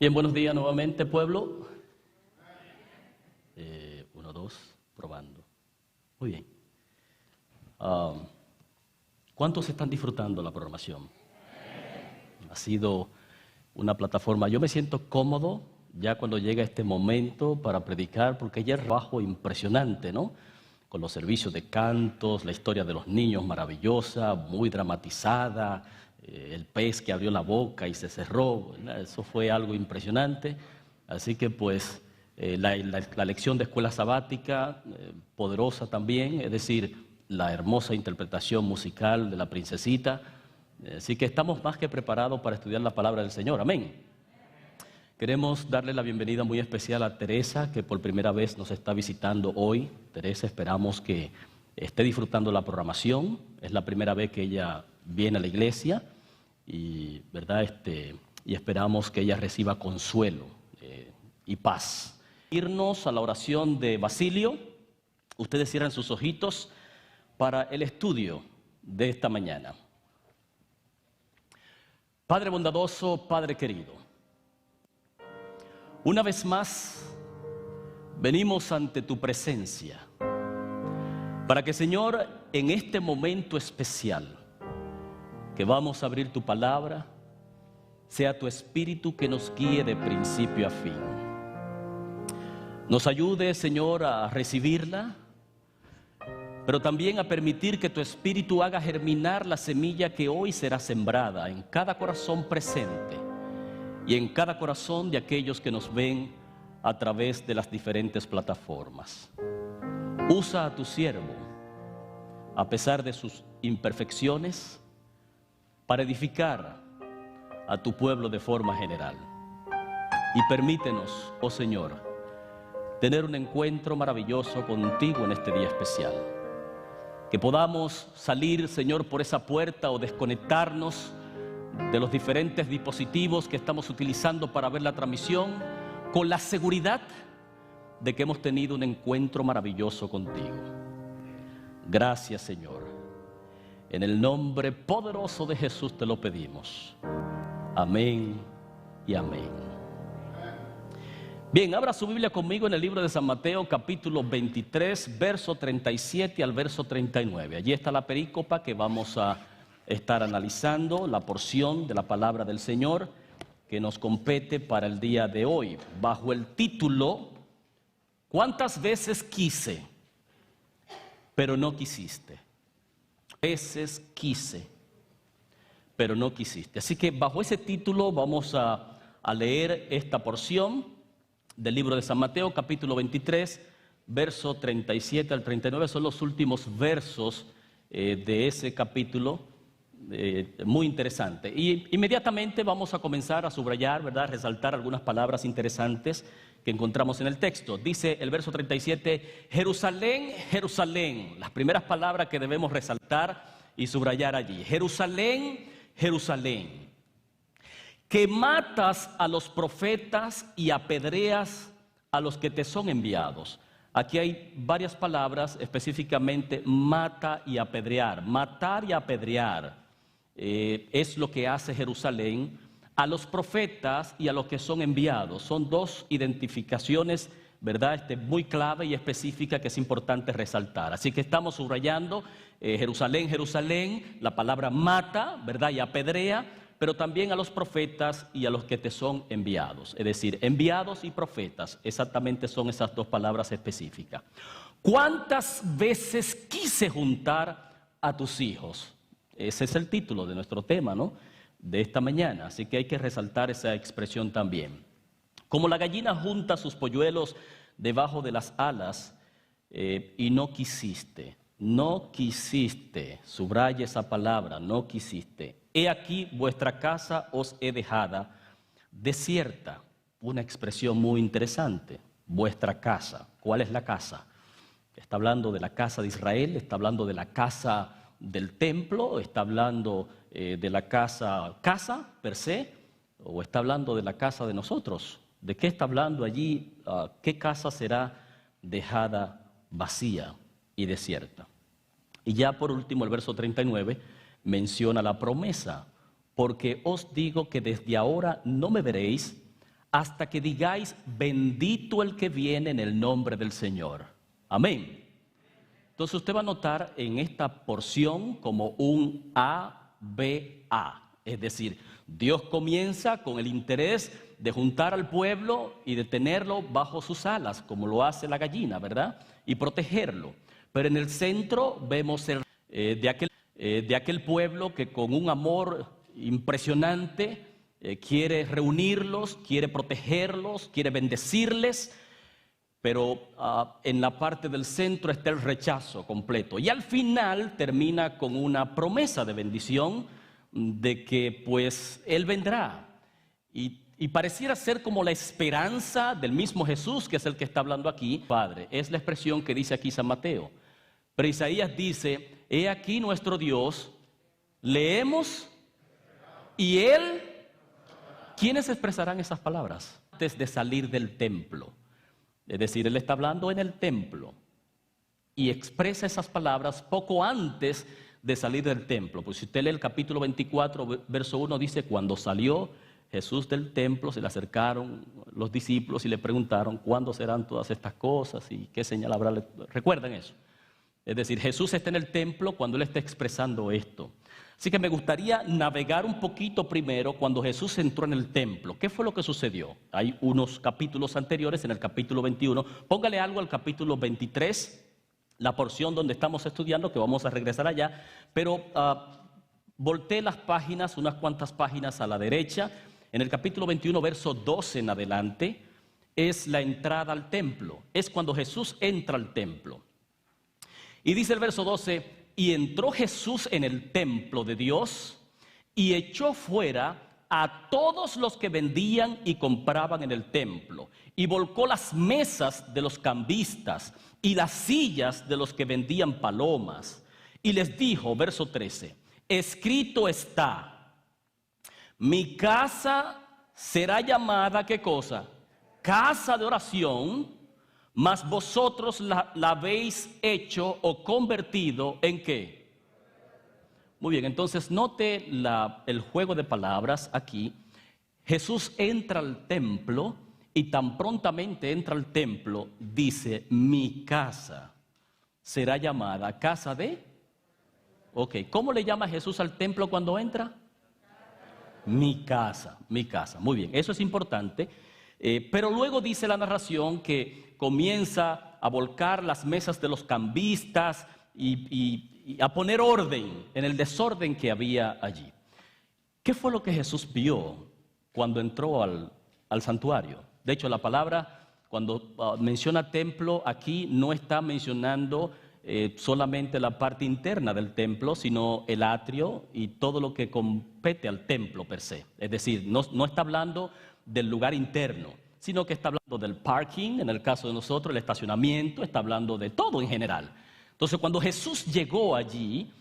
Bien, buenos días nuevamente, pueblo. 1, 2, probando. Muy bien. ¿Cuántos están disfrutando la programación? Ha sido una plataforma. Yo me siento cómodo ya cuando llega este momento para predicar, porque ya es un trabajo impresionante, ¿no? Con los servicios de cantos, la historia de los niños maravillosa, muy dramatizada, el pez que abrió la boca y se cerró, ¿verdad? Eso fue algo impresionante. Así que pues la lección de escuela sabática, poderosa también, es decir, la hermosa interpretación musical de la princesita. Así que estamos más que preparados para estudiar la palabra del Señor. Amén. Queremos darle la bienvenida muy especial a Teresa, que por primera vez nos está visitando hoy. Teresa, esperamos que esté disfrutando la programación. Es la primera vez que ella viene a la iglesia y, ¿verdad? Y esperamos que ella reciba consuelo y paz. Irnos a la oración de Basilio. Ustedes cierran sus ojitos para el estudio de esta mañana. Padre bondadoso, Padre querido, una vez más venimos ante tu presencia para que, Señor, en este momento especial que vamos a abrir tu palabra, sea tu Espíritu que nos guíe de principio a fin. Nos ayude, Señor, a recibirla, pero también a permitir que tu Espíritu haga germinar la semilla que hoy será sembrada en cada corazón presente y en cada corazón de aquellos que nos ven a través de las diferentes plataformas. Usa a tu siervo, a pesar de sus imperfecciones, para edificar a tu pueblo de forma general. Y permítenos, oh Señor, tener un encuentro maravilloso contigo en este día especial. Que podamos salir, Señor, por esa puerta o desconectarnos de los diferentes dispositivos que estamos utilizando para ver la transmisión, con la seguridad de que hemos tenido un encuentro maravilloso contigo. Gracias, Señor. En el nombre poderoso de Jesús te lo pedimos. Amén y amén. Bien, abra su Biblia conmigo en el libro de San Mateo, capítulo 23, verso 37 al verso 39. Allí está la perícopa que vamos a estar analizando, la porción de la palabra del Señor que nos compete para el día de hoy, bajo el título ¿Cuántas veces quise, pero no quisiste? Veces quise, pero no quisiste. Así que bajo ese título vamos a leer esta porción del libro de San Mateo, capítulo 23, verso 37 al 39. Son los últimos versos de ese capítulo, muy interesante. Y inmediatamente vamos a comenzar a subrayar, ¿verdad?, resaltar algunas palabras interesantes que encontramos en el texto. Dice el verso 37, Jerusalén, Jerusalén. Las primeras palabras que debemos resaltar y subrayar allí. Jerusalén, Jerusalén, que matas a los profetas y apedreas a los que te son enviados. Aquí hay varias palabras, específicamente mata y apedrear. Matar y apedrear es lo que hace Jerusalén a los profetas y a los que son enviados. Son dos identificaciones, ¿verdad?, muy clave y específica que es importante resaltar. Así que estamos subrayando Jerusalén, Jerusalén, la palabra mata, ¿verdad?, y apedrea, pero también a los profetas y a los que te son enviados. Es decir, enviados y profetas, exactamente son esas dos palabras específicas. ¿Cuántas veces quise juntar a tus hijos? Ese es el título de nuestro tema, ¿no?, de esta mañana. Así que hay que resaltar esa expresión también. Como la gallina junta sus polluelos debajo de las alas y no quisiste. No quisiste, subraya esa palabra, no quisiste. He aquí vuestra casa os he dejada desierta. Una expresión muy interesante, vuestra casa. ¿Cuál es la casa? Está hablando de la casa de Israel, está hablando de la casa del templo, está hablando de la casa per se, o está hablando de la casa de nosotros. ¿De qué está hablando allí? ¿Qué casa será dejada vacía y desierta? Y ya por último el verso 39 menciona la promesa, porque os digo que desde ahora no me veréis hasta que digáis, bendito el que viene en el nombre del Señor. Amén. Entonces usted va a notar en esta porción como un A-B-A. Es decir, Dios comienza con el interés de juntar al pueblo y de tenerlo bajo sus alas, como lo hace la gallina, ¿verdad? Y protegerlo. Pero en el centro vemos de aquel pueblo que con un amor impresionante quiere reunirlos, quiere protegerlos, quiere bendecirles, pero en la parte del centro está el rechazo completo. Y al final termina con una promesa de bendición de que pues Él vendrá. Y pareciera ser como la esperanza del mismo Jesús, que es el que está hablando aquí. Padre, es la expresión que dice aquí San Mateo. Pero Isaías dice, he aquí nuestro Dios, leemos y Él, ¿quiénes expresarán esas palabras? Antes de salir del templo. Es decir, Él está hablando en el templo y expresa esas palabras poco antes de salir del templo. Pues si usted lee el capítulo 24, verso 1, dice, cuando salió Jesús del templo, se le acercaron los discípulos y le preguntaron, ¿cuándo serán todas estas cosas y qué señal habrá? ¿Recuerdan eso? Es decir, Jesús está en el templo cuando Él está expresando esto. Así que me gustaría navegar un poquito primero cuando Jesús entró en el templo. ¿Qué fue lo que sucedió? Hay unos capítulos anteriores, en el capítulo 21. Póngale algo al capítulo 23, la porción donde estamos estudiando, que vamos a regresar allá. Pero volteé las páginas, unas cuantas páginas a la derecha. En el capítulo 21, verso 12 en adelante, es la entrada al templo. Es cuando Jesús entra al templo. Y dice el verso 12, y entró Jesús en el templo de Dios y echó fuera a todos los que vendían y compraban en el templo, y volcó las mesas de los cambistas y las sillas de los que vendían palomas, y les dijo, verso 13, escrito está, mi casa será llamada, ¿qué cosa? Casa de oración, mas vosotros la habéis hecho o convertido ¿en qué? Muy bien, entonces note el juego de palabras aquí. Jesús entra al templo y tan prontamente entra al templo, dice, mi casa será llamada casa de... Ok, ¿cómo le llama Jesús al templo cuando entra? Mi casa, muy bien, eso es importante. Pero luego dice la narración que comienza a volcar las mesas de los cambistas y a poner orden en el desorden que había allí. ¿Qué fue lo que Jesús vio cuando entró al santuario? De hecho, la palabra, cuando menciona templo, aquí no está mencionando solamente la parte interna del templo, sino el atrio y todo lo que compete al templo per se. Es decir, no está hablando del lugar interno, sino que está hablando del parking, en el caso de nosotros, el estacionamiento, está hablando de todo en general. Entonces, cuando Jesús llegó allí,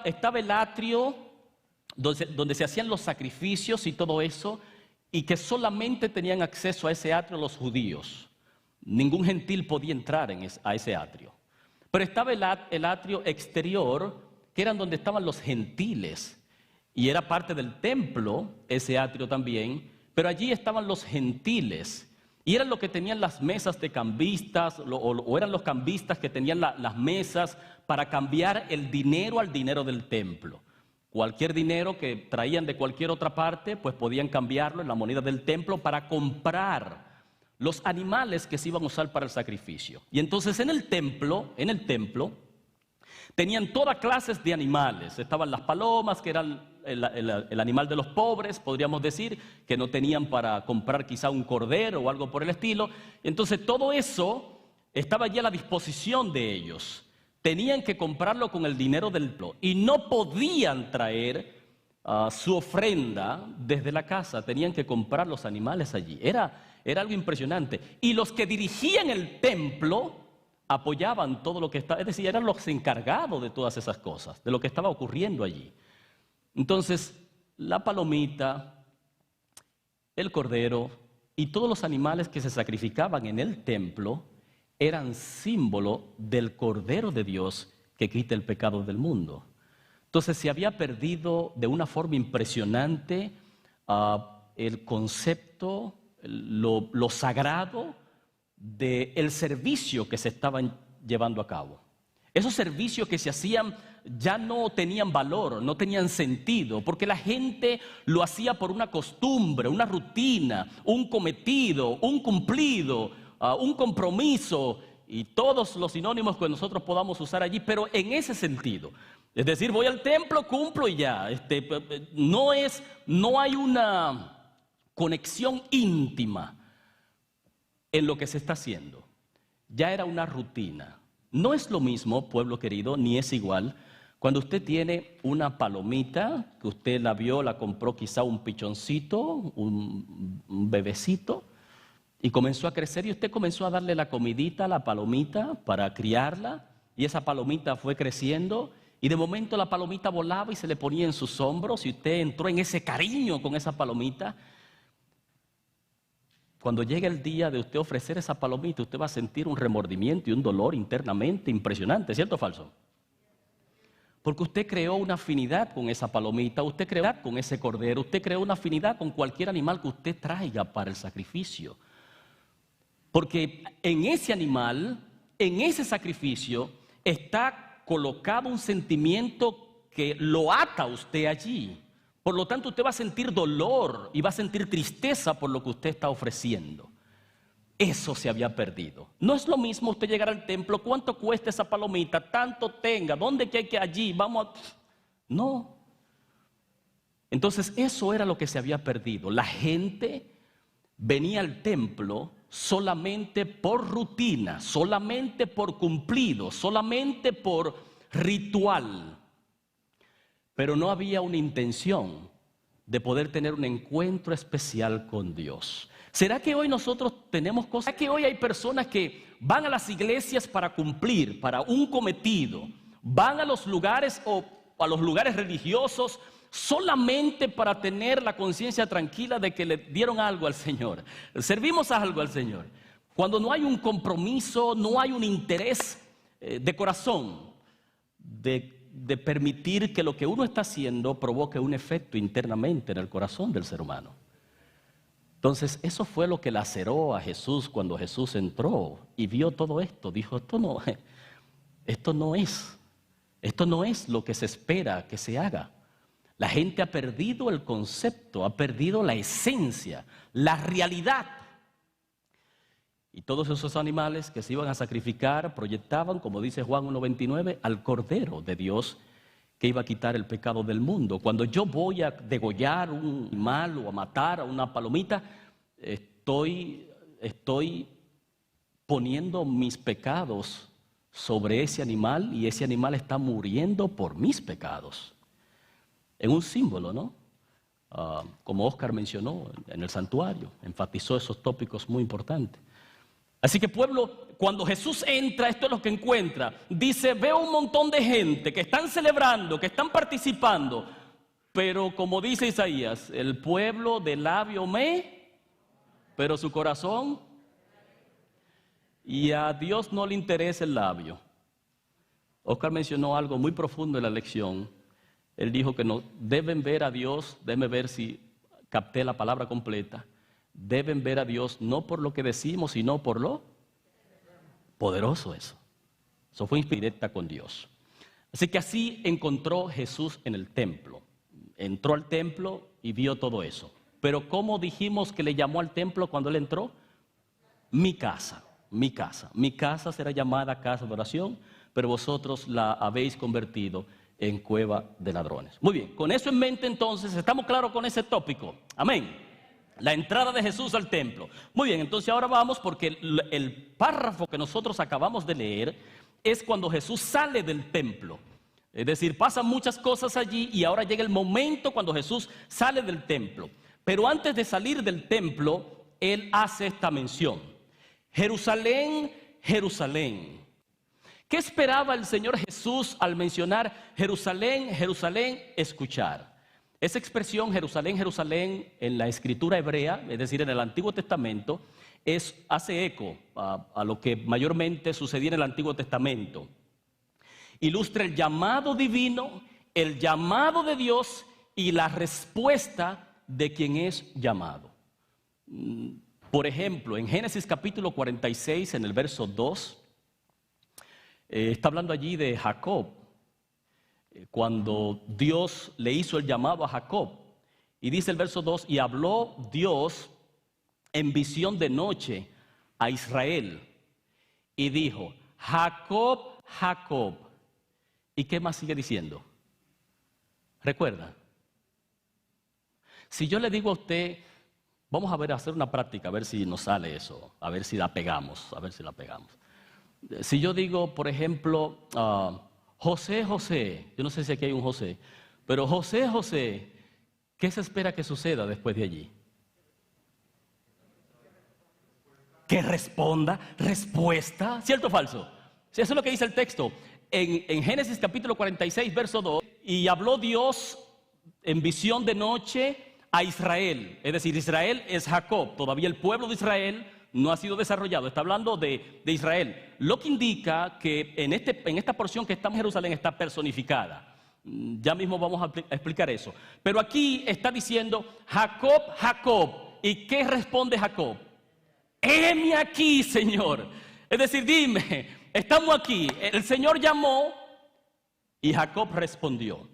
estaba el atrio donde se hacían los sacrificios y todo eso, y que solamente tenían acceso a ese atrio los judíos. Ningún gentil podía entrar a ese atrio. Pero estaba el atrio exterior, que eran donde estaban los gentiles, y era parte del templo, ese atrio también, pero allí estaban los gentiles, y eran los que tenían las mesas de cambistas, o eran los cambistas que tenían las mesas para cambiar el dinero al dinero del templo. Cualquier dinero que traían de cualquier otra parte, pues podían cambiarlo en la moneda del templo para comprar los animales que se iban a usar para el sacrificio. Y entonces en el templo, tenían todas clases de animales. Estaban las palomas, que eran el animal de los pobres, podríamos decir, que no tenían para comprar quizá un cordero o algo por el estilo. Entonces todo eso estaba ya a la disposición de ellos. Tenían que comprarlo con el dinero del templo y no podían traer su ofrenda desde la casa. Tenían que comprar los animales allí. Era algo impresionante. Y los que dirigían el templo apoyaban todo lo que estaba, es decir, eran los encargados de todas esas cosas, de lo que estaba ocurriendo allí. Entonces, la palomita, el cordero y todos los animales que se sacrificaban en el templo eran símbolo del Cordero de Dios que quita el pecado del mundo. Entonces se había perdido de una forma impresionante el concepto, lo sagrado del servicio que se estaban llevando a cabo. Esos servicios que se hacían ya no tenían valor, no tenían sentido, porque la gente lo hacía por una costumbre, una rutina, un cometido, un cumplido, un compromiso y todos los sinónimos que nosotros podamos usar allí, pero en ese sentido. Es decir, voy al templo, cumplo y ya. No hay una conexión íntima en lo que se está haciendo. Ya era una rutina. No es lo mismo, pueblo querido, ni es igual cuando usted tiene una palomita, que usted la vio, la compró quizá un pichoncito, un bebecito, y comenzó a crecer y usted comenzó a darle la comidita a la palomita para criarla, y esa palomita fue creciendo y de momento la palomita volaba y se le ponía en sus hombros y usted entró en ese cariño con esa palomita. Cuando llegue el día de usted ofrecer esa palomita, usted va a sentir un remordimiento y un dolor internamente impresionante, ¿cierto o falso? Porque usted creó una afinidad con esa palomita, usted creó con ese cordero, usted creó una afinidad con cualquier animal que usted traiga para el sacrificio. Porque en ese animal, en ese sacrificio, está colocado un sentimiento que lo ata a usted allí. Por lo tanto, usted va a sentir dolor y va a sentir tristeza por lo que usted está ofreciendo. Eso se había perdido. No es lo mismo usted llegar al templo, ¿cuánto cuesta esa palomita? Tanto tenga, ¿dónde que hay que allí? Vamos a... No. Entonces, eso era lo que se había perdido. La gente venía al templo solamente por rutina, solamente por cumplido, solamente por ritual. Pero no había una intención de poder tener un encuentro especial con Dios. ¿Será que hoy nosotros tenemos cosas? ¿Será que hoy hay personas que van a las iglesias para cumplir, para un cometido? Van a los lugares o a los lugares religiosos solamente para tener la conciencia tranquila de que le dieron algo al Señor, servimos algo al Señor, cuando no hay un compromiso, no hay un interés de corazón de permitir que lo que uno está haciendo provoque un efecto internamente en el corazón del ser humano. Entonces, eso fue lo que laceró a Jesús cuando Jesús entró y vio todo esto. Dijo, esto no es lo que se espera que se haga. La gente ha perdido el concepto, ha perdido la esencia, la realidad. Y todos esos animales que se iban a sacrificar proyectaban, como dice Juan 1:29, al Cordero de Dios que iba a quitar el pecado del mundo. Cuando yo voy a degollar un animal o a matar a una palomita, estoy poniendo mis pecados sobre ese animal y ese animal está muriendo por mis pecados. En un símbolo, ¿no? Como Oscar mencionó en el santuario, enfatizó esos tópicos muy importantes. Así que pueblo, cuando Jesús entra, esto es lo que encuentra. Dice, veo un montón de gente que están celebrando, que están participando, pero como dice Isaías, el pueblo de labio pero su corazón, y a Dios no le interesa el labio. Oscar mencionó algo muy profundo en la lección. Él dijo que no deben ver a Dios, déjenme ver si capté la palabra completa. Deben ver a Dios no por lo que decimos, sino por lo poderoso eso. Eso fue directa con Dios. Así que así encontró Jesús en el templo. Entró al templo y vio todo eso. Pero ¿cómo dijimos que le llamó al templo cuando él entró? Mi casa, mi casa. Mi casa será llamada casa de oración, pero vosotros la habéis convertido en cueva de ladrones. Muy bien, con eso en mente entonces, estamos claros con ese tópico. Amén. La entrada de Jesús al templo. Muy bien, entonces ahora vamos porque el párrafo que nosotros acabamos de leer es cuando Jesús sale del templo. Es decir, pasan muchas cosas allí y ahora llega el momento cuando Jesús sale del templo. Pero antes de salir del templo, Él hace esta mención. Jerusalén, Jerusalén. ¿Qué esperaba el Señor Jesús al mencionar Jerusalén, Jerusalén, escuchar? Esa expresión Jerusalén, Jerusalén en la escritura hebrea, es decir, en el Antiguo Testamento, hace eco a lo que mayormente sucedía en el Antiguo Testamento. Ilustra el llamado divino, el llamado de Dios y la respuesta de quien es llamado. Por ejemplo, en Génesis capítulo 46, en el verso 2, está hablando allí de Jacob, cuando Dios le hizo el llamado a Jacob. Y dice el verso 2, y habló Dios en visión de noche a Israel, y dijo, Jacob, Jacob. ¿Y qué más sigue diciendo? ¿Recuerda? Si yo le digo a usted, vamos a ver, a hacer una práctica, a ver si nos sale eso, a ver si la pegamos, Si yo digo, por ejemplo, José, José, yo no sé si aquí hay un José, pero José, José, ¿qué se espera que suceda después de allí? Que responda, respuesta, ¿cierto o falso? Sí, eso es lo que dice el texto. En Génesis capítulo 46, verso 2, y habló Dios en visión de noche a Israel. Es decir, Israel es Jacob, todavía el pueblo de Israel no ha sido desarrollado, está hablando de Israel. Lo que indica que en esta porción que está en Jerusalén está personificada. Ya mismo vamos a explicar eso. Pero aquí está diciendo, Jacob, Jacob. ¿Y qué responde Jacob? Heme aquí, Señor. Es decir, dime, estamos aquí. El Señor llamó y Jacob respondió.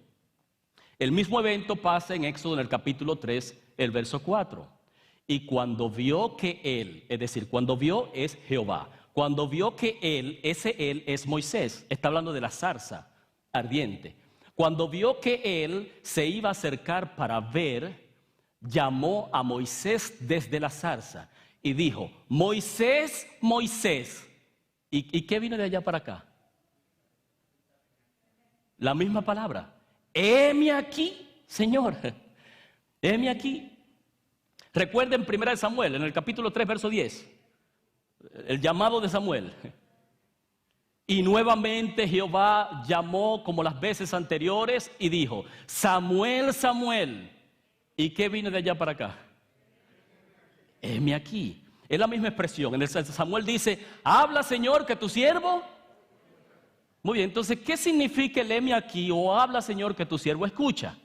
El mismo evento pasa en Éxodo en el capítulo 3, el verso 4. Y cuando vio que él, es decir, cuando vio es Jehová. Cuando vio que él es Moisés. Está hablando de la zarza ardiente. Cuando vio que él se iba a acercar para ver, llamó a Moisés desde la zarza y dijo, Moisés, Moisés. ¿Y qué vino de allá para acá? La misma palabra. Heme aquí, Señor. Heme aquí. Recuerden 1 Samuel, en el capítulo 3, verso 10. El llamado de Samuel. Y nuevamente Jehová llamó como las veces anteriores y dijo, Samuel, Samuel. ¿Y qué vino de allá para acá? Heme aquí. Es la misma expresión. En el Samuel dice, habla, Señor, que tu siervo. Muy bien, entonces, ¿qué significa el heme aquí o habla, Señor, que tu siervo escucha?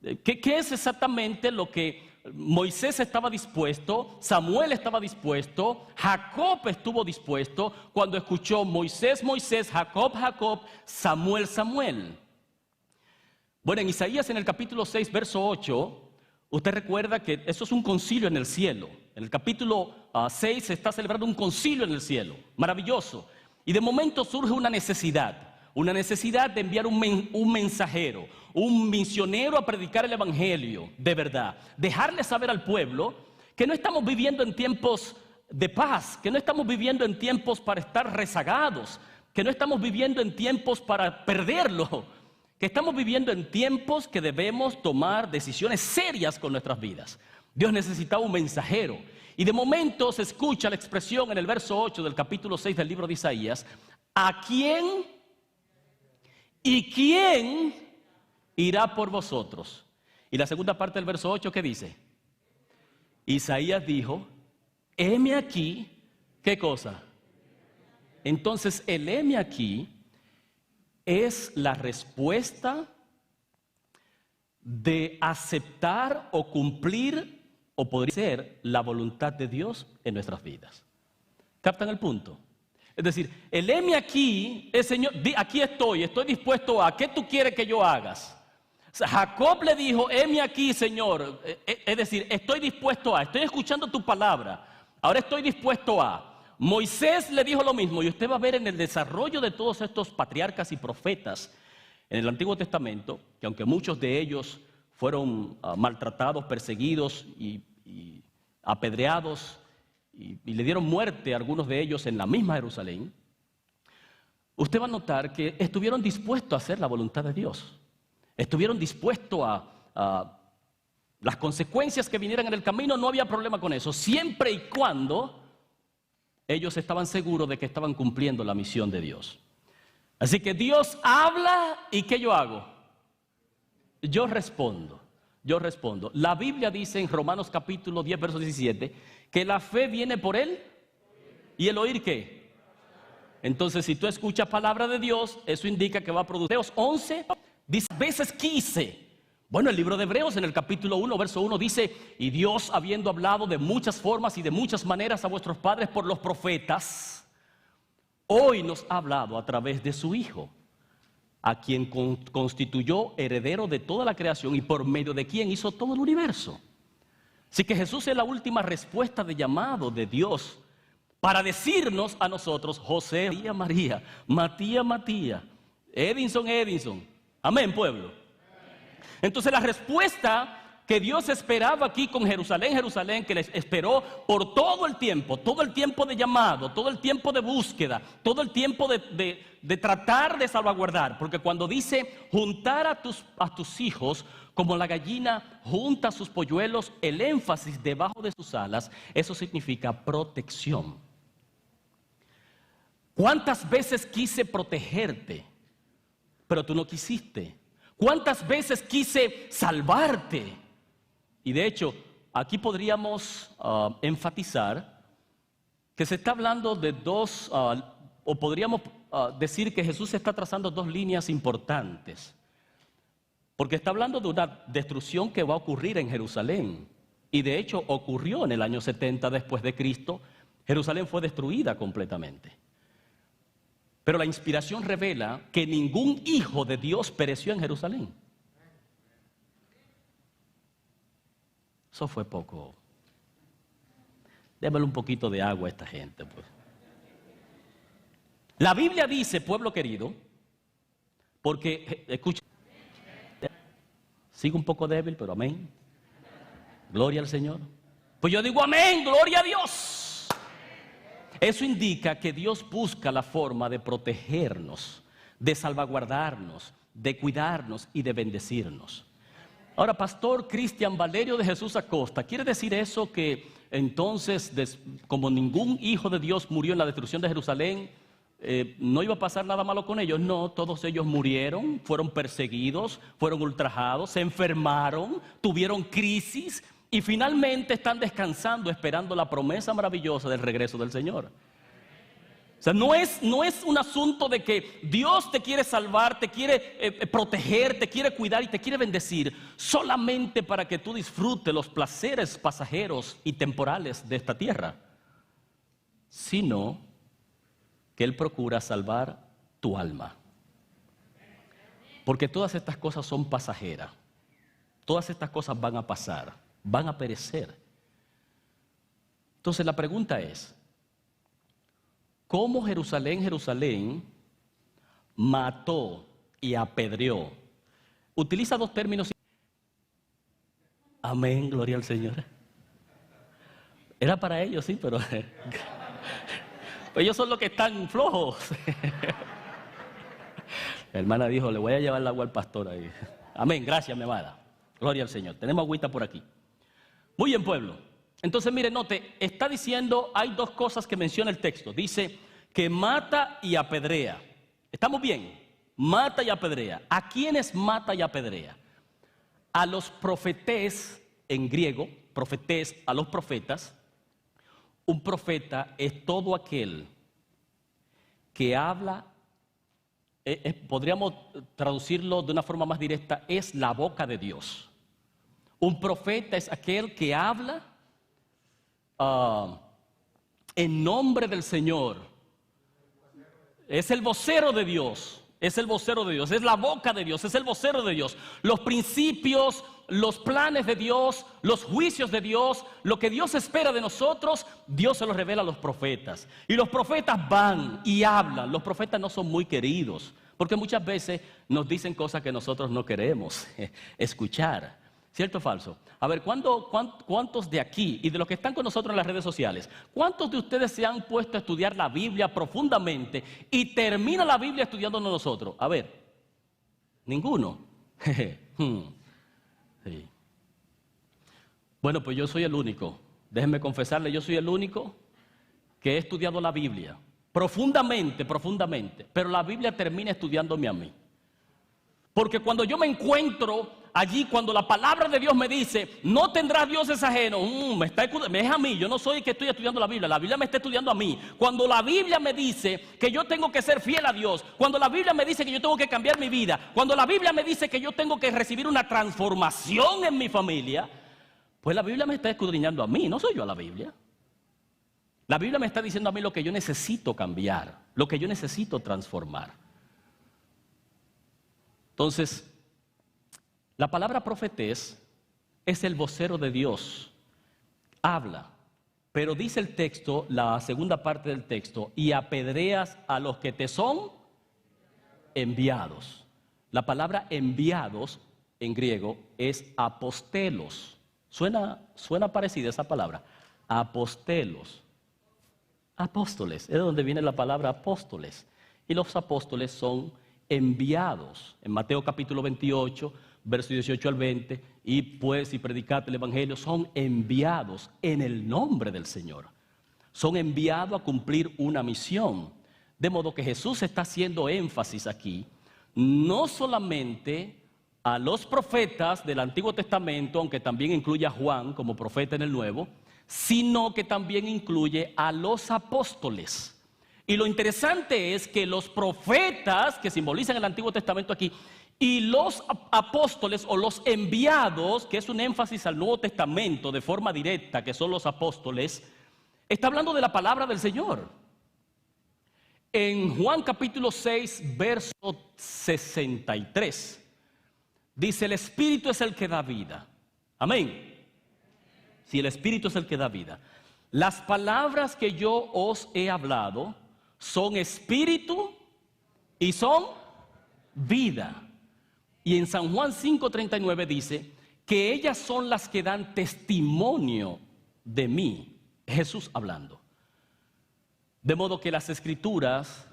¿Qué es exactamente lo que Moisés estaba dispuesto, Samuel estaba dispuesto, Jacob estuvo dispuesto cuando escuchó Moisés, Moisés, Jacob, Jacob, Samuel, Samuel? Bueno, en Isaías en el capítulo 6, verso 8, usted recuerda que eso es un concilio en el cielo. En el capítulo 6 se está celebrando un concilio en el cielo, maravilloso. Y de momento surge una necesidad de enviar un mensajero, un misionero a predicar el evangelio de verdad. Dejarle saber al pueblo que no estamos viviendo en tiempos de paz, que no estamos viviendo en tiempos para estar rezagados, que no estamos viviendo en tiempos para perderlo, que estamos viviendo en tiempos que debemos tomar decisiones serias con nuestras vidas. Dios necesitaba un mensajero. Y de momento se escucha la expresión en el verso 8 del capítulo 6 del libro de Isaías, ¿a quién y quién irá por vosotros? Y la segunda parte del verso 8, ¿qué dice? Isaías dijo, heme aquí, ¿qué cosa? Entonces el heme aquí es la respuesta de aceptar o cumplir o podría ser la voluntad de Dios en nuestras vidas. ¿Captan el punto? Es decir, el heme aquí es, Señor, aquí estoy dispuesto a, ¿qué tú quieres que yo hagas? O sea, Jacob le dijo, heme aquí, Señor, es decir, estoy dispuesto a, estoy escuchando tu palabra, ahora estoy dispuesto a. Moisés le dijo lo mismo, y usted va a ver en el desarrollo de todos estos patriarcas y profetas en el Antiguo Testamento, que aunque muchos de ellos fueron maltratados, perseguidos y apedreados, y le dieron muerte a algunos de ellos en la misma Jerusalén, usted va a notar que estuvieron dispuestos a hacer la voluntad de Dios. Estuvieron dispuestos a las consecuencias que vinieran en el camino, no había problema con eso, siempre y cuando ellos estaban seguros de que estaban cumpliendo la misión de Dios. Así que Dios habla, ¿y qué yo hago? Yo respondo. La Biblia dice en Romanos capítulo 10, verso 17, que la fe viene por él y el oír ¿qué? Entonces, si tú escuchas palabra de Dios, eso indica que va a producir. Mateos 11 dice, veces quise Bueno, el libro de Hebreos en el capítulo 1, verso 1 dice: y Dios, habiendo hablado de muchas formas y de muchas maneras a vuestros padres por los profetas, hoy nos ha hablado a través de su Hijo, a quien constituyó heredero de toda la creación y por medio de quien hizo todo el universo. Así que Jesús es la última respuesta de llamado de Dios para decirnos a nosotros: José, María, María, Matías, Matías, Edinson, Edinson. Amén, pueblo. Entonces la respuesta que Dios esperaba aquí con Jerusalén, Jerusalén, que les esperó por todo el tiempo de llamado, todo el tiempo de búsqueda, todo el tiempo de tratar de salvaguardar. Porque cuando dice juntar a tus hijos como la gallina junta sus polluelos, el énfasis debajo de sus alas, eso significa protección. ¿Cuántas veces quise protegerte, pero tú no quisiste? ¿Cuántas veces quise salvarte? Y de hecho, aquí podríamos enfatizar que se está hablando de dos, o podríamos decir que Jesús está trazando dos líneas importantes. Porque está hablando de una destrucción que va a ocurrir en Jerusalén. Y de hecho ocurrió en el año 70 después de Cristo. Jerusalén fue destruida completamente. Pero la inspiración revela que ningún hijo de Dios pereció en Jerusalén. Eso fue poco. Démosle un poquito de agua a esta gente, pues. La Biblia dice, pueblo querido, porque, escucha, sigo un poco débil, pero amén. Gloria al Señor. Pues yo digo amén, gloria a Dios. Eso indica que Dios busca la forma de protegernos, de salvaguardarnos, de cuidarnos y de bendecirnos. Ahora, Pastor Cristian Valerio de Jesús Acosta, ¿quiere decir eso que entonces, como ningún hijo de Dios murió en la destrucción de Jerusalén, no iba a pasar nada malo con ellos? No, todos ellos murieron, fueron perseguidos, fueron ultrajados, se enfermaron, tuvieron crisis y finalmente están descansando esperando la promesa maravillosa del regreso del Señor. O sea, no es un asunto de que Dios te quiere salvar, te quiere proteger, te quiere cuidar y te quiere bendecir solamente para que tú disfrutes los placeres pasajeros y temporales de esta tierra, sino que Él procura salvar tu alma. Porque todas estas cosas son pasajeras, todas estas cosas van a pasar, van a perecer. Entonces la pregunta es: ¿cómo Jerusalén mató y apedreó? Utiliza dos términos. Amén, gloria al Señor. Era para ellos, sí, pero ellos son los que están flojos. La hermana dijo: le voy a llevar el agua al pastor ahí. Amén, gracias, mi amada. Gloria al Señor. Tenemos agüita por aquí. Muy bien, pueblo. Entonces, mire, note, está diciendo, hay dos cosas que menciona el texto. Dice que mata y apedrea. ¿Estamos bien? Mata y apedrea. ¿A quiénes mata y apedrea? A los profetés, en griego, profetés, a los profetas. Un profeta es todo aquel que habla, podríamos traducirlo de una forma más directa, es la boca de Dios. Un profeta es aquel que habla en nombre del Señor. Es el vocero de Dios, es el vocero de Dios, es la boca de Dios, es el vocero de Dios. Los principios, los planes de Dios, los juicios de Dios, lo que Dios espera de nosotros, Dios se los revela a los profetas. Y los profetas van y hablan. Los profetas no son muy queridos, porque muchas veces nos dicen cosas que nosotros no queremos escuchar. ¿Cierto o falso? A ver, ¿cuántos de aquí y de los que están con nosotros en las redes sociales, cuántos de ustedes se han puesto a estudiar la Biblia profundamente y termina la Biblia estudiándonos nosotros? A ver, ninguno. Sí. Bueno, pues yo soy el único. Déjenme confesarle, yo soy el único que he estudiado la Biblia profundamente, pero la Biblia termina estudiándome a mí. Porque cuando yo me encuentro allí cuando la palabra de Dios me dice, no tendrás dioses ajenos, me es a mí, yo no soy el que estoy estudiando la Biblia me está estudiando a mí. Cuando la Biblia me dice que yo tengo que ser fiel a Dios, cuando la Biblia me dice que yo tengo que cambiar mi vida, cuando la Biblia me dice que yo tengo que recibir una transformación en mi familia, pues la Biblia me está escudriñando a mí, no soy yo a la Biblia. La Biblia me está diciendo a mí lo que yo necesito cambiar, lo que yo necesito transformar. Entonces, la palabra profetés es el vocero de Dios, habla, pero dice el texto, la segunda parte del texto, y apedreas a los que te son enviados. La palabra enviados en griego es apostelos. Suena parecida esa palabra, apostelos. Apóstoles, es de donde viene la palabra apóstoles. Y los apóstoles son enviados. En Mateo capítulo 28, versos 18 al 20, y pues y predicad el evangelio, son enviados en el nombre del Señor. Son enviados a cumplir una misión. De modo que Jesús está haciendo énfasis aquí, no solamente a los profetas del Antiguo Testamento, aunque también incluye a Juan como profeta en el Nuevo, sino que también incluye a los apóstoles. Y lo interesante es que los profetas, que simbolizan el Antiguo Testamento aquí, y los apóstoles o los enviados, que es un énfasis al Nuevo Testamento de forma directa, que son los apóstoles, está hablando de la palabra del Señor. En Juan capítulo 6, verso 63, dice: el Espíritu es el que da vida. Amén. Si el Espíritu es el que da vida. Las palabras que yo os he hablado son espíritu y son vida. Y en San Juan 5:39 dice que ellas son las que dan testimonio de mí. Jesús hablando. De modo que las Escrituras,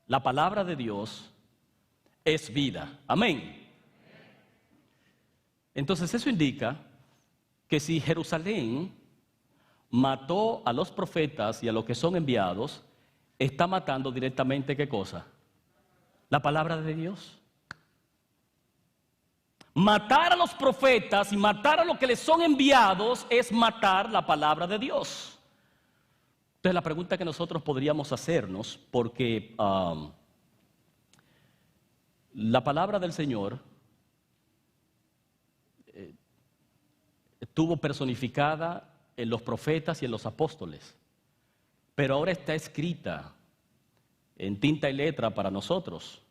la palabra de Dios, es vida. Amén. Entonces eso indica que si Jerusalén mató a los profetas y a los que son enviados, está matando directamente ¿qué cosa? La palabra de Dios. Matar a los profetas y matar a los que les son enviados es matar la palabra de Dios. Entonces la pregunta que nosotros podríamos hacernos, porque la palabra del Señor estuvo personificada en los profetas y en los apóstoles, pero ahora está escrita en tinta y letra para nosotros,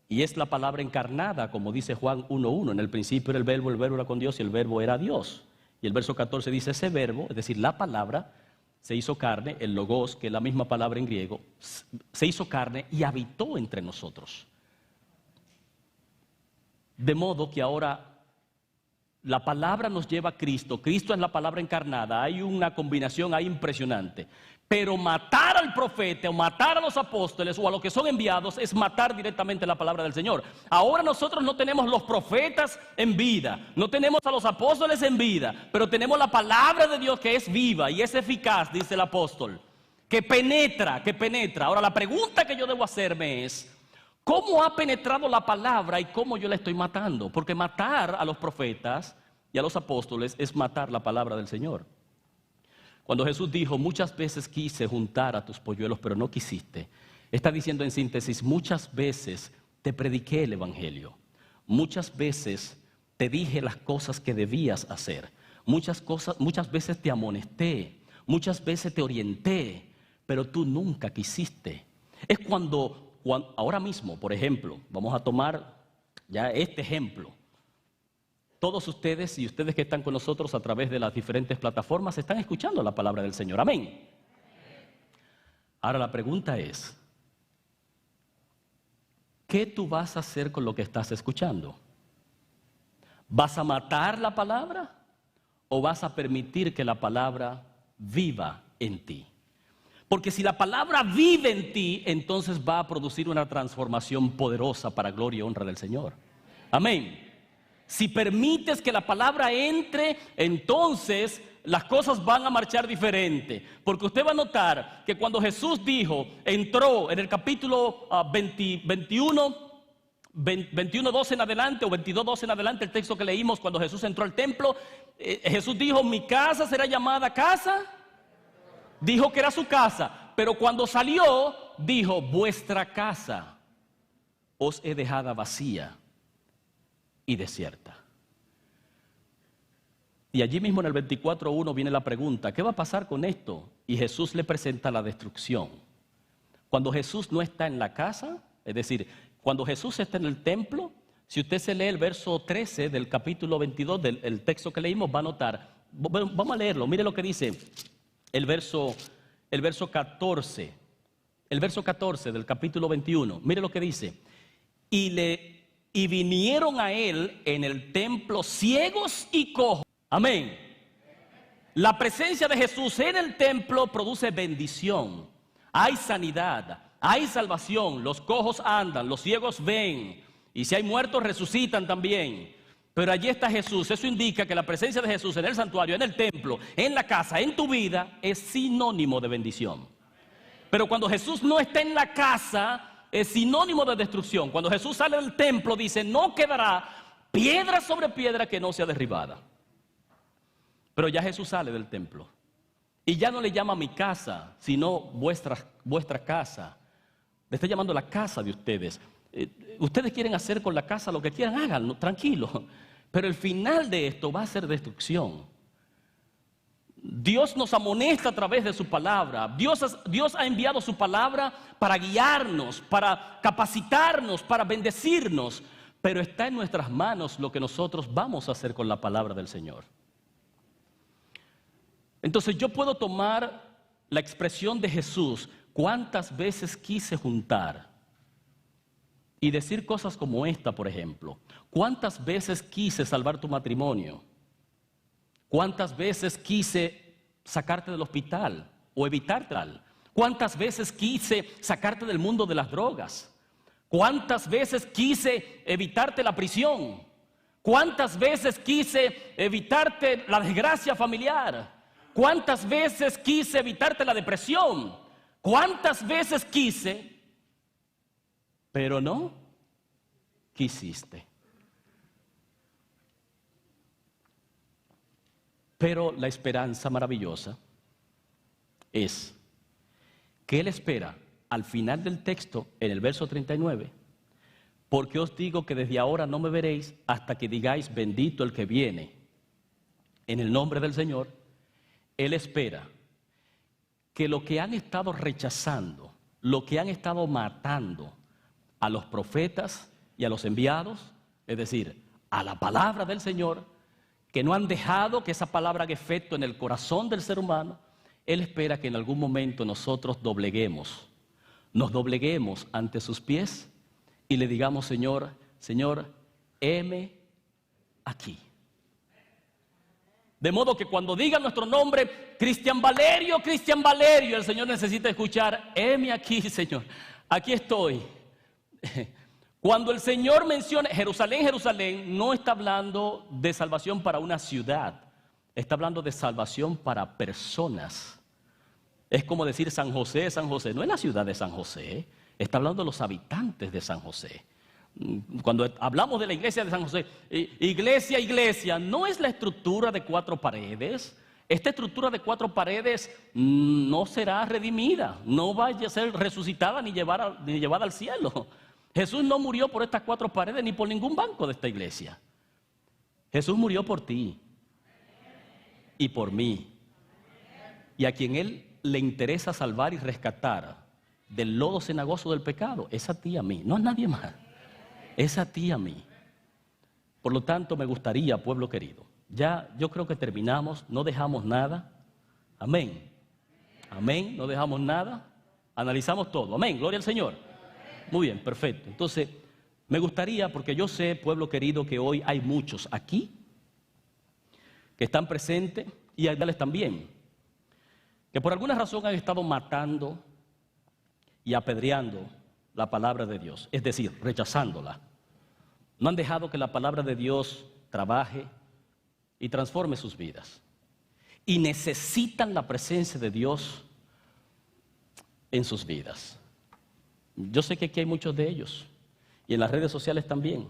y es la palabra encarnada, como dice Juan 1:1, en el principio era el verbo era con Dios y el verbo era Dios. Y el verso 14 dice: ese verbo, es decir, la palabra, se hizo carne, el logos, que es la misma palabra en griego, se hizo carne y habitó entre nosotros. De modo que ahora la palabra nos lleva a Cristo. Cristo es la palabra encarnada. Hay una combinación ahí impresionante. Pero matar al profeta o matar a los apóstoles o a los que son enviados es matar directamente la palabra del Señor. Ahora nosotros no tenemos los profetas en vida, no tenemos a los apóstoles en vida, pero tenemos la palabra de Dios que es viva y es eficaz, dice el apóstol, que penetra. Ahora la pregunta que yo debo hacerme es: ¿cómo ha penetrado la palabra y cómo yo la estoy matando? Porque matar a los profetas y a los apóstoles es matar la palabra del Señor. Cuando Jesús dijo: muchas veces quise juntar a tus polluelos, pero no quisiste, está diciendo en síntesis: muchas veces te prediqué el evangelio, muchas veces te dije las cosas que debías hacer, muchas veces te amonesté, muchas veces te orienté, pero tú nunca quisiste. Es cuando ahora mismo, por ejemplo, vamos a tomar ya este ejemplo. Todos ustedes y ustedes que están con nosotros a través de las diferentes plataformas están escuchando la palabra del Señor. Amén. Ahora la pregunta es: ¿qué tú vas a hacer con lo que estás escuchando? ¿Vas a matar la palabra o vas a permitir que la palabra viva en ti? Porque si la palabra vive en ti, entonces va a producir una transformación poderosa para gloria y honra del Señor. Amén. Si permites que la palabra entre, entonces las cosas van a marchar diferente. Porque usted va a notar que cuando Jesús entró en el capítulo 21, 21:12 en adelante o 22:12 en adelante, el texto que leímos cuando Jesús entró al templo, Jesús dijo, mi casa será llamada casa. Dijo que era su casa, pero cuando salió, dijo, vuestra casa os he dejado vacía y desierta. Y allí mismo en el 24:1 viene la pregunta, ¿qué va a pasar con esto? Y Jesús le presenta la destrucción. Cuando Jesús no está en la casa, es decir, cuando Jesús está en el templo, si usted se lee el verso 13 del capítulo 22 del texto que leímos, va a notar, vamos a leerlo, mire lo que dice el verso 14, el verso 14 del capítulo 21, mire lo que dice, y vinieron a él en el templo ciegos y cojos. Amén. La presencia de Jesús en el templo produce bendición. Hay sanidad, hay salvación. Los cojos andan, los ciegos ven. Y si hay muertos, resucitan también. Pero allí está Jesús. Eso indica que la presencia de Jesús en el santuario, en el templo, en la casa, en tu vida, es sinónimo de bendición. Pero cuando Jesús no está en la casa, es sinónimo de destrucción. Cuando Jesús sale del templo, dice, no quedará piedra sobre piedra que no sea derribada. Pero ya Jesús sale del templo y ya no le llama mi casa, sino vuestra casa. Le está llamando la casa de ustedes. Ustedes quieren hacer con la casa lo que quieran, háganlo, tranquilo. Pero el final de esto va a ser destrucción. Dios nos amonesta a través de su palabra. Dios ha enviado su palabra para guiarnos, para capacitarnos, para bendecirnos. Pero está en nuestras manos lo que nosotros vamos a hacer con la palabra del Señor. Entonces yo puedo tomar la expresión de Jesús, cuántas veces quise juntar, y decir cosas como esta, por ejemplo. ¿Cuántas veces quise salvar tu matrimonio? ¿Cuántas veces quise sacarte del hospital o evitarte? ¿Cuántas veces quise sacarte del mundo de las drogas? ¿Cuántas veces quise evitarte la prisión? ¿Cuántas veces quise evitarte la desgracia familiar? ¿Cuántas veces quise evitarte la depresión? ¿Cuántas veces quise? Pero no quisiste. Pero la esperanza maravillosa es que Él espera al final del texto, en el verso 39, porque os digo que desde ahora no me veréis hasta que digáis bendito el que viene en el nombre del Señor. Él espera que lo que han estado rechazando, lo que han estado matando a los profetas y a los enviados, es decir, a la palabra del Señor, que no han dejado que esa palabra haga efecto en el corazón del ser humano, Él espera que en algún momento nosotros nos dobleguemos ante sus pies y le digamos, Señor, heme aquí. De modo que cuando diga nuestro nombre, Cristian Valerio, el Señor necesita escuchar, heme aquí, Señor, aquí estoy. Cuando el Señor menciona Jerusalén, Jerusalén, no está hablando de salvación para una ciudad, está hablando de salvación para personas. Es como decir San José, no es la ciudad de San José, está hablando de los habitantes de San José. Cuando hablamos de la iglesia de San José, iglesia, no es la estructura de 4 paredes. Esta estructura de 4 paredes no será redimida, no vaya a ser resucitada ni llevada al cielo. Jesús no murió por estas 4 paredes ni por ningún banco de esta iglesia. Jesús murió por ti y por mí. Y a quien Él le interesa salvar y rescatar del lodo cenagoso del pecado, es a ti y a mí, no a nadie más. Es a ti y a mí. Por lo tanto, me gustaría, pueblo querido, ya yo creo que terminamos, no dejamos nada. Amén. Amén, no dejamos nada. Analizamos todo. Amén, gloria al Señor. Muy bien, perfecto. Entonces, me gustaría, porque yo sé, pueblo querido, que hoy hay muchos aquí que están presentes y hay tales también, que por alguna razón han estado matando y apedreando la palabra de Dios, es decir, rechazándola. No han dejado que la palabra de Dios trabaje y transforme sus vidas. Y necesitan la presencia de Dios en sus vidas. Yo sé que aquí hay muchos de ellos. y en las redes sociales también.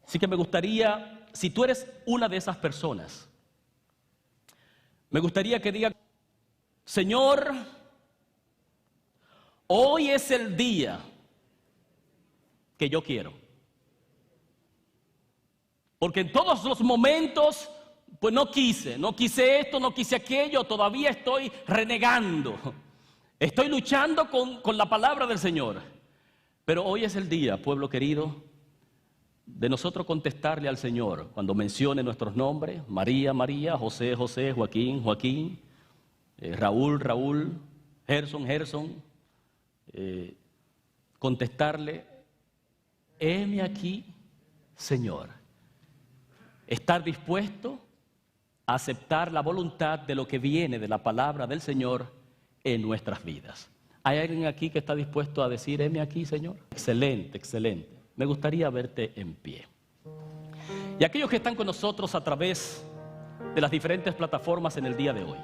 Así que me gustaría, si tú eres una de esas personas, me gustaría que diga: Señor, hoy es el día que yo quiero. Porque en todos los momentos, pues no quise esto, no quise aquello, todavía estoy renegando. Estoy luchando con la palabra del Señor. Pero hoy es el día, pueblo querido, de nosotros contestarle al Señor cuando mencione nuestros nombres: María, María, José, José, Joaquín, Joaquín, Raúl, Raúl, Gerson, Gerson. Contestarle: heme aquí, Señor. Estar dispuesto a aceptar la voluntad de lo que viene de la palabra del Señor en nuestras vidas. ¿Hay alguien aquí que está dispuesto a decir: heme aquí, Señor? Excelente, excelente. Me gustaría verte en pie. Y aquellos que están con nosotros a través de las diferentes plataformas en el día de hoy,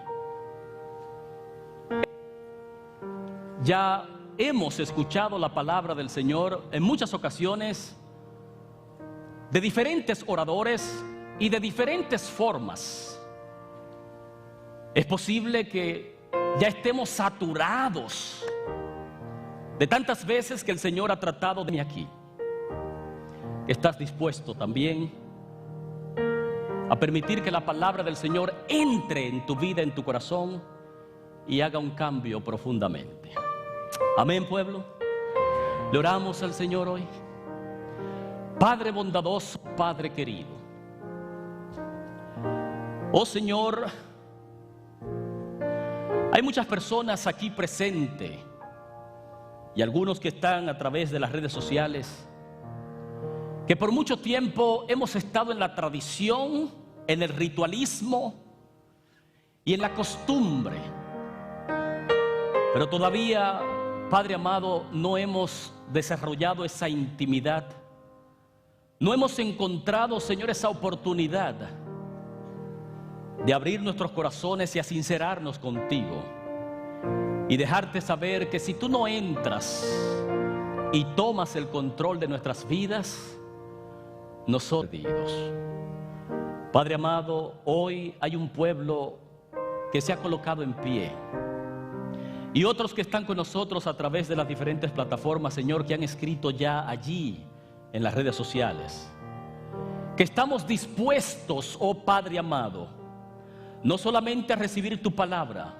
ya hemos escuchado la palabra del Señor en muchas ocasiones, de diferentes oradores y de diferentes formas. Es posible que ya estemos saturados de tantas veces que el Señor ha tratado de mí aquí. ¿Estás dispuesto también a permitir que la palabra del Señor entre en tu vida, en tu corazón, y haga un cambio profundamente? Amén, pueblo. Le oramos al Señor hoy. Padre bondadoso, Padre querido, oh Señor, hay muchas personas aquí presentes y algunos que están a través de las redes sociales que por mucho tiempo hemos estado en la tradición, en el ritualismo y en la costumbre, pero todavía, Padre amado, no hemos desarrollado esa intimidad. No hemos encontrado, Señor, esa oportunidad de abrir nuestros corazones y a sincerarnos contigo y dejarte saber que si tú no entras y tomas el control de nuestras vidas, nosotros perdidos. Padre amado, hoy hay un pueblo que se ha colocado en pie y otros que están con nosotros a través de las diferentes plataformas, Señor, que han escrito ya allí en las redes sociales, que estamos dispuestos, oh Padre amado, no solamente a recibir tu palabra,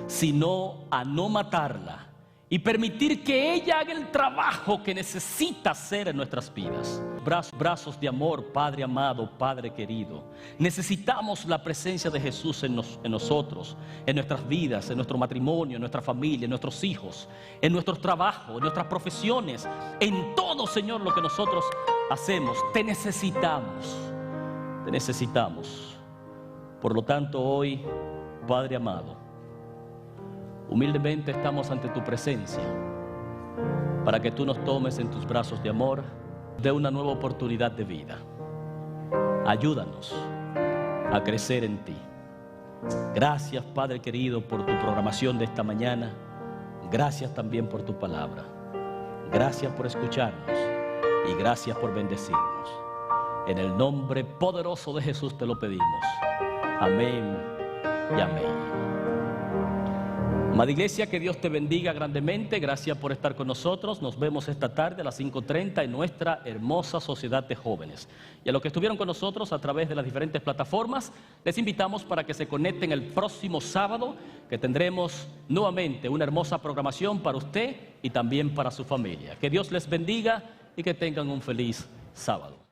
sino a no matarla y permitir que ella haga el trabajo que necesita hacer en nuestras vidas. Brazos de amor, Padre amado, Padre querido. Necesitamos la presencia de Jesús en nosotros, en nuestras vidas, en nuestro matrimonio, en nuestra familia, en nuestros hijos, en nuestros trabajos, en nuestras profesiones, en todo, Señor, lo que nosotros hacemos. Te necesitamos, te necesitamos. Por lo tanto, hoy, Padre amado, humildemente estamos ante tu presencia para que tú nos tomes en tus brazos de amor, de una nueva oportunidad de vida. Ayúdanos a crecer en ti. Gracias, Padre querido, por tu programación de esta mañana. Gracias también por tu palabra. Gracias por escucharnos y gracias por bendecirnos. En el nombre poderoso de Jesús te lo pedimos. Amén y amén. Amada iglesia, que Dios te bendiga grandemente. Gracias por estar con nosotros. Nos vemos esta tarde a las 5:30 en nuestra hermosa sociedad de jóvenes. Y a los que estuvieron con nosotros a través de las diferentes plataformas, les invitamos para que se conecten el próximo sábado, que tendremos nuevamente una hermosa programación para usted y también para su familia. Que Dios les bendiga y que tengan un feliz sábado.